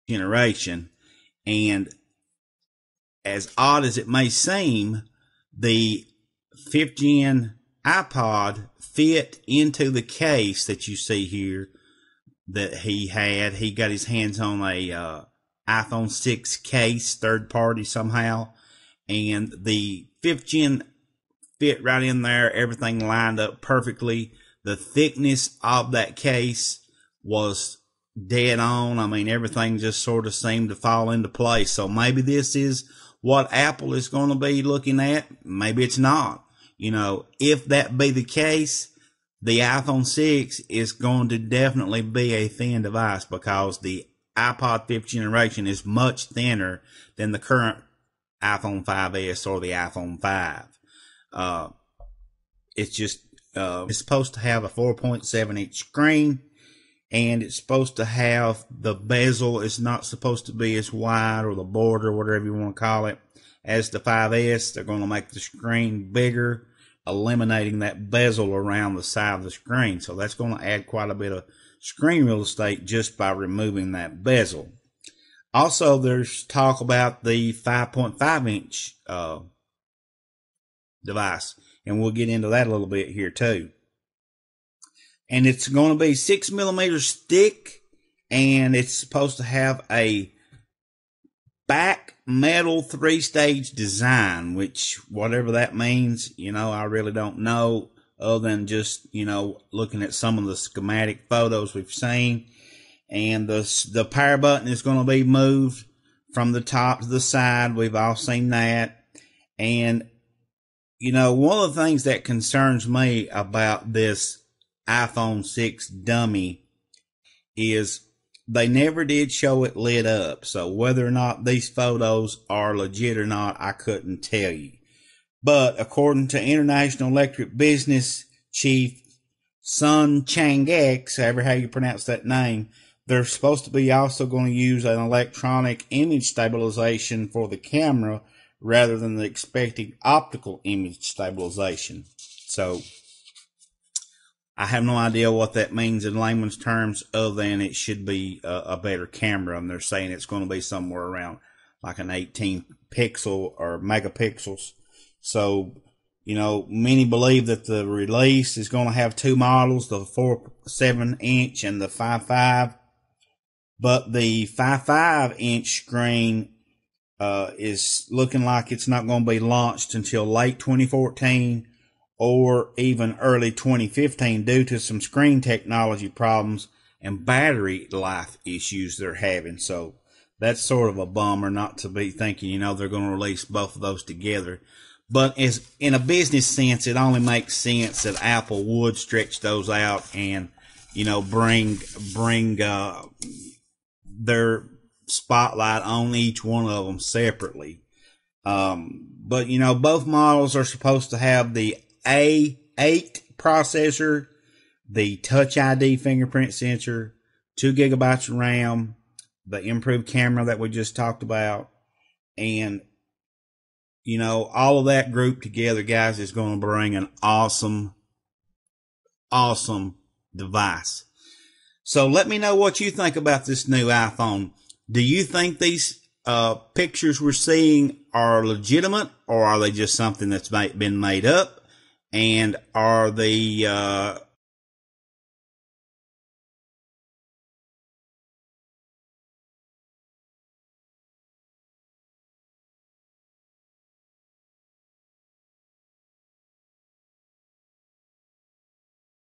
generation. And as odd as it may seem, the 5th gen iPod fit into the case that you see here that he had. He got his hands on a iPhone 6 case, third party somehow, and the 5th gen fit right in there. Everything lined up perfectly. The thickness of that case was dead on. I mean, everything just sort of seemed to fall into place. So maybe this is what Apple is going to be looking at. Maybe it's not. You know, if that be the case, the iPhone 6 is going to definitely be a thin device, because the iPod 5th generation is much thinner than the current iPhone 5S or the iPhone 5. It's just, it's supposed to have a 4.7 inch screen, and it's supposed to have the bezel is not supposed to be as wide, or the border, whatever you want to call it, as the 5S. They're going to make the screen bigger, eliminating that bezel around the side of the screen. So that's going to add quite a bit of screen real estate just by removing that bezel. Also, there's talk about the 5.5 inch device, and we'll get into that a little bit here too. And it's going to be 6 millimeters thick, and it's supposed to have a back metal 3-stage design, which whatever that means, you know, I really don't know, other than just, you know, looking at some of the schematic photos we've seen. And the power button is going to be moved from the top to the side. We've all seen that. And, you know, one of the things that concerns me about this iPhone 6 dummy is they never did show it lit up. So whether or not these photos are legit or not, I couldn't tell you. But according to International Electric Business Chief Sun Chang-ek, however how you pronounce that name, they're supposed to be also going to use an electronic image stabilization for the camera rather than the expected optical image stabilization. So I have no idea what that means in layman's terms, other than it should be a better camera. And they're saying it's going to be somewhere around like an 18 pixel or megapixels. So, you know, many believe that the release is going to have two models, the 4.7 inch and the 5.5. But the 5.5 inch screen is looking like it's not going to be launched until late 2014 or even early 2015 due to some screen technology problems and battery life issues they're having. So that's sort of a bummer, not to be thinking, you know, they're going to release both of those together. But as in a business sense, it only makes sense that Apple would stretch those out and, you know, bring their spotlight on each one of them separately. But, you know, both models are supposed to have the A8 processor, the Touch ID fingerprint sensor, 2 gigabytes of RAM, the improved camera that we just talked about, and, you know, all of that grouped together, guys, is going to bring an awesome device. So let me know what you think about this new iPhone. Do you think these pictures we're seeing are legitimate, or are they just something that's been made up? And are the